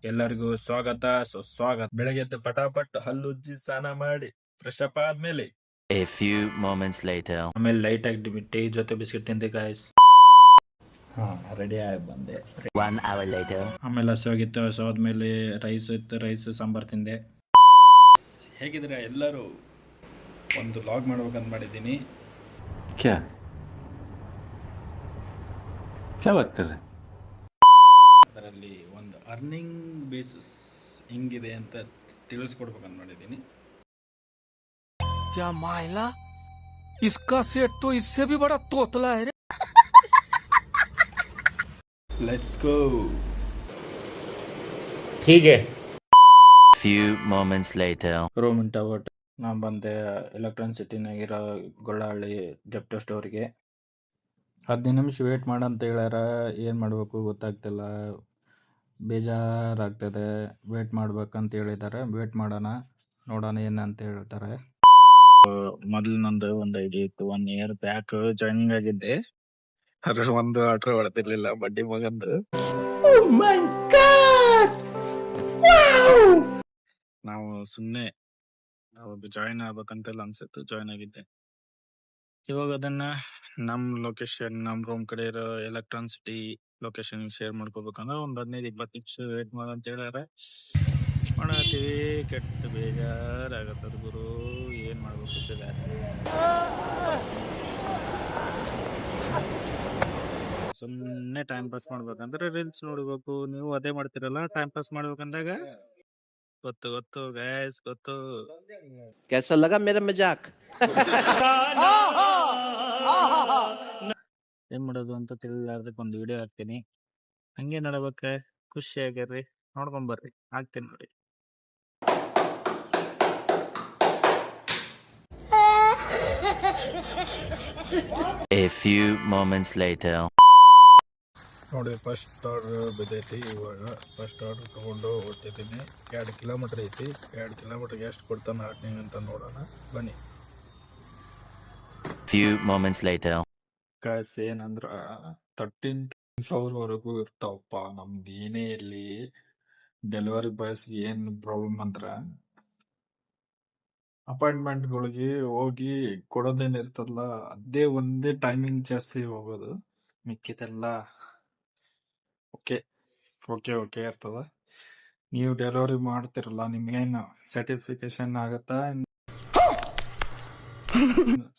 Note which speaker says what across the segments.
Speaker 1: ಎಲ್ಲರಿಗೂ ಸ್ವಾಗತ ಸುಸ್ವಾಗತ. ಬೆಳಗ್ಗೆ ಎದ್ದು ಪಟಾಪಟ್ ಹಲ್ಲುಜ್ಜಿ ಸ್ನಾನ ಮಾಡಿ ಫ್ರೆಶ್ ಅಪ್ ಆದ್ಮೇಲೆ
Speaker 2: A few moments later.
Speaker 1: ಆಮೇಲೆ ಲೈಟ್ ಆಗಿ ಟೀ ಜೊತೆ ಬಿಸ್ಕೆಟ್ ತಿಂದೆ ಗಾಯ್ಸ್. ರೆಡಿ ಆಗಿ ಬಂದೆ.
Speaker 2: 1 hour later.
Speaker 1: ಆಮೇಲೆ ಹಸುವಾಗಿತ್ತು, ಹಸುವಾದ್ಮೇಲೆ ರೈಸ್ ಇತ್ತು, ರೈಸ್ ಸಾಂಬಾರ್ ತಿಂದೆ. ಹೇಗಿದ್ರೆ ಎಲ್ಲರೂ? ಒಂದು ವ್ಲಾಗ್ ಮಾಡ್ಬೇಕಂತ ಮಾಡಿದ್ದೀನಿ.
Speaker 2: क्या बात कर रहे हैं?
Speaker 1: ಅದರಲ್ಲಿ ಒಂದು ಅರ್ನಿಂಗ್ ಬೇಸಿಸ್ ಹೆಂಗಿದೆ ಅಂತ ತಿಳಿಸ್ಕೊಡ್ಬೇಕಂತ ಮಾಡಿದ್ದೀನಿ.
Speaker 3: क्या मायला, इसका सेट तो इससे भी बड़ा तोतला है रे.
Speaker 1: Let's go.
Speaker 4: ठीक है.
Speaker 2: Few moments later.
Speaker 1: ರೂಮ್ ಇಂಟವರ್ಟ್ ನಾನು ಬಂದೆ ಎಲೆಕ್ಟ್ರಾನ್ಸಿಟಿನಾಗಿರೋ ಗೊಳ್ಳಹಳ್ಳಿ ಜೆಪ್ಟೋ ಸ್ಟೋರಿಗೆ. 15 ನಿಮಿಷ ವೇಟ್ ಮಾಡಂತ ಹೇಳ್ಯಾರ. ಏನು ಮಾಡಬೇಕು ಗೊತ್ತಾಗ್ತಿಲ್ಲ, ಬೇಜಾರಾಗ್ತದೆ. ವೇಟ್ ಮಾಡ್ಬೇಕಂತ ಹೇಳಿದ್ದಾರೆ. ವೇಟ್ ಮಾಡೋಣ, ನೋಡೋಣ ಏನಂತ ಹೇಳ್ತಾರೆ. ಮೊದಲು ನಂದು ಒಂದು ಐಡಿ ಇತ್ತು. 1 ಇಯರ್ ಬ್ಯಾಕ್ ಜಾಯ್ನಿಂಗ್ ಆಗಿದ್ದೆ. ಅದ್ರ ಒಂದು ಆರ್ಡರ್ ಹೊಡೆದಿರ್ಲಿಲ್ಲ ಬಡ್ಡಿ ಮಗಂದು. ನಾವು ಸುಮ್ಮನೆ ಅವಾಗ ಜಾಯಿನ್ ಆಗ್ಬೇಕಂತೆಲ್ಲ ಅನ್ಸುತ್ತೆ, ಜಾಯಿನ್ ಆಗಿದ್ದೆ. ಇವಾಗ ಅದನ್ನ ನಮ್ಮ ಲೊಕೇಶನ್, ನಮ್ಮ ರೂಮ್ ಕಡೆ ಇರೋ ಎಲೆಕ್ಟ್ರಾನ್ಸಿಟಿ ಲೊಕೇಶನ್ ಶೇರ್ ಮಾಡ್ಕೋಬೇಕಂದ್ರೆ ಒಂದು 15-20 ನಿಮಿಷ ವೇಟ್ ಮಾಡಂತ ಹೇಳ್ಯಾರ. ಮಾಡತ್ತೀವಿ. ಕೆಟ್ಟ ಬೇಜಾರಾಗತ್ತದ ಗುರು, ಏನ್ ಮಾಡ್ಬೇಕು ಗೊತ್ತಿಲ್ಲ. ಸುಮ್ಮನೆ ಟೈಮ್ ಪಾಸ್ ಮಾಡ್ಬೇಕಂದ್ರೆ ರೀಲ್ಸ್ ನೋಡ್ಬೇಕು. ನೀವು ಅದೇ ಮಾಡ್ತಿರಲ್ಲ ಟೈಮ್ ಪಾಸ್ ಮಾಡ್ಬೇಕಂದಾಗ. ಗೊತ್ತು ಗೊತ್ತು ಗೈಸ್, ಗೊತ್ತು.
Speaker 4: कैसा लगा मेरा मजाक?
Speaker 1: ಏನ್ ಮಾಡೋದು ಅಂತ ತಿಳಿಲಾರ್ದಕ್ಕೆ ಒಂದು ವಿಡಿಯೋ ಹಾಕ್ತೀನಿ. ಹಂಗೆ ನಡಬೇಕ, ಖುಷಿ ಆಗ್ಯಾರ್ರಿ, ನೋಡ್ಕೊಂಬರ್ರಿ, ಹಾಕ್ತೀನಿ ನೋಡಿ.
Speaker 2: A few moments later.
Speaker 1: ನೋಡಿ, ಫಸ್ಟ್ ಆರ್ಡರ್ ಬಿದ್ದೈತಿ. ಇವಾಗ ಫಸ್ಟ್ ಆರ್ಡರ್ ತಗೊಂಡು ಹೊಟ್ಟಿದ್ದೀನಿ. 2 ಕಿಲೋಮೀಟರ್ ಐತಿ. 2 ಕಿಲೋಮೀಟರ್ಗೆ ಎಷ್ಟು ಕೊಡ್ತಾನೆ ಹಾಕ್ನಿಂಗ್ ಅಂತ ನೋಡೋಣ ಬನ್ನಿ.
Speaker 2: Few moments later.
Speaker 1: ಕಾಸ್ ಏನಂದ್ರ 13 ಫ್ಲೋರ್ವರೆಗೂ ಇರ್ತಾವಪ್ಪ. ನಮ್ದು ಏನೇ ಇರಲಿ, ಡೆಲಿವರಿ ಬಾಯ್ಸ್ಗೆ ಏನು ಪ್ರಾಬ್ಲಮ್ ಅಂದ್ರೆ ಅಪಾಯಿಂಟ್ಮೆಂಟ್ಗಳಿಗೆ ಹೋಗಿ ಕೊಡೋದೇನು ಇರ್ತದಲ್ಲ, ಅದೇ ಒಂದೇ ಟೈಮಿಂಗ್ ಜಾಸ್ತಿ ಹೋಗೋದು. ಮಿಕ್ಕಿದೆಲ್ಲ ಓಕೆ ಓಕೆ ಓಕೆ ಇರ್ತದ. ನೀವು ಡೆಲಿವರಿ ಮಾಡ್ತಿರಲ್ಲ, ನಿಮ್ಗೇನು ಸರ್ಟಿಫಿಕೇಶನ್ ಆಗತ್ತಾ,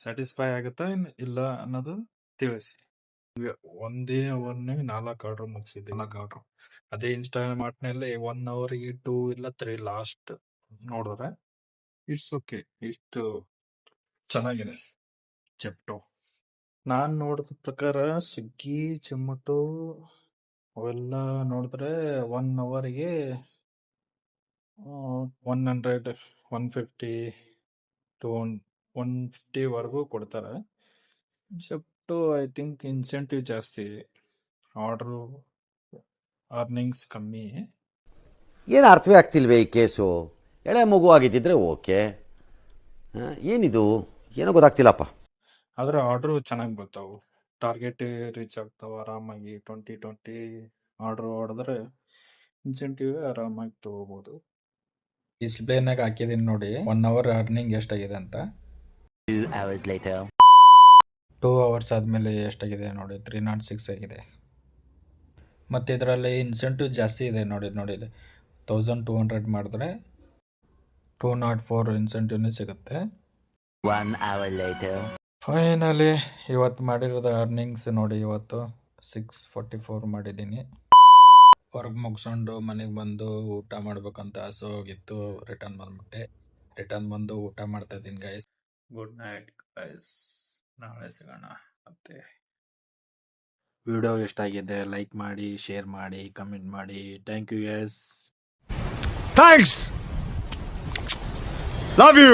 Speaker 1: ಸ್ಯಾಟಿಸ್ಫೈ ಆಗುತ್ತಾ ಇಲ್ಲ ಅನ್ನೋದು ತಿಳಿಸಿ. ಒಂದೇ ಅವರ್ನಾಗ 4 ಆರ್ಡರ್ ಮುಗಿಸಿದ್ದೆ. 4 ಆರ್ಡರ್ ಅದೇ ಇನ್ಸ್ಟಾಮಾರ್ಟ್ನಲ್ಲಿ 1 ಅವರ್ಗೆ 2 ಇಲ್ಲ 3 ಲಾಸ್ಟ್ ನೋಡಿದ್ರೆ ಇಟ್ಸ್ ಓಕೆ. ಇಷ್ಟು ಚೆನ್ನಾಗಿದೆ ಜೆಪ್ಟೋ. ನಾನು ನೋಡಿದ ಪ್ರಕಾರ ಸ್ವಿಗ್ಗಿ, ಜೊಮ್ಯಾಟೊ ಅವೆಲ್ಲ ನೋಡಿದ್ರೆ 1 ಅವರ್ಗೆ 100, 150 ಟು 150 ವರೆಗೂ ಕೊಡ್ತಾರೆ. ಜೆಪ್ಟೋ ಐ ಥಿಂಕ್ ಇನ್ಸೆಂಟಿವ್ ಜಾಸ್ತಿ, ಆರ್ಡ್ರು ಅರ್ನಿಂಗ್ಸ್ ಕಮ್ಮಿ.
Speaker 5: ಏನು ಅರ್ಥವೇ ಆಗ್ತಿಲ್ವೇ ಈ ಕೇಸು? ಎಳೆ ಮಗು ಆಗಿದ್ದಿದ್ರೆ ಓಕೆ, ಏನಿದು ಏನೋ ಗೊತ್ತಾಗ್ತಿಲ್ಲಪ್ಪ.
Speaker 1: ಆದರೆ ಆರ್ಡ್ರು ಚೆನ್ನಾಗಿ ಬರ್ತಾವೆ, ಟಾರ್ಗೆಟ್ ರೀಚ್ ಆಗ್ತಾವೆ ಆರಾಮಾಗಿ. 20 ಆರ್ಡ್ರು ಹೊಡೆದ್ರೆ ಇನ್ಸೆಂಟಿವ್ ಆರಾಮಾಗಿ ತೊಗೋಬೋದು. ಡಿಸ್ಪ್ಲೇನಾಗ ಹಾಕಿದ್ದೀನಿ ನೋಡಿ 1 ಅವರ್ ಅರ್ನಿಂಗ್ ಎಷ್ಟಾಗಿದೆ ಅಂತ.
Speaker 2: 2 hours later.
Speaker 1: 2 ಅವರ್ಸ್ ಆದಮೇಲೆ ಎಷ್ಟಾಗಿದೆ ನೋಡಿ, 306 ಆಗಿದೆ. ಮತ್ತು ಇದರಲ್ಲಿ ಇನ್ಸೆಂಟಿವ್ ಜಾಸ್ತಿ ಇದೆ ನೋಡಿ. 1200 ಮಾಡಿದ್ರೆ 204 ಇನ್ಸೆಂಟಿವ್ನೇ ಸಿಗುತ್ತೆ.
Speaker 2: 1 hour later.
Speaker 1: ಫೈನಲಿ ಇವತ್ತು ಮಾಡಿರೋದು ಅರ್ನಿಂಗ್ಸ್ ನೋಡಿ. ಇವತ್ತು 644 ಮಾಡಿದ್ದೀನಿ. ಹೊರಗೆ ಮುಗಿಸ್ಕೊಂಡು ಮನೆಗೆ ಬಂದು ಊಟ ಮಾಡ್ಬೇಕಂತ ಆಸೆ ಹೋಗಿತ್ತು. ರಿಟರ್ನ್ ಬಂದು ಊಟ ಮಾಡ್ತಾ ಇದ್ದೀನಿ ಗೈಸ್. ಗುಡ್ ನೈಟ್ ಗೈಸ್, ನಾಳೆ ಸಿಗೋಣ. ಮತ್ತೆ ವಿಡಿಯೋ ಇಷ್ಟ ಆಗಿದೆ ಲೈಕ್ ಮಾಡಿ, ಶೇರ್ ಮಾಡಿ, ಕಮೆಂಟ್ ಮಾಡಿ. Thank you guys.
Speaker 6: Thanks. Love you.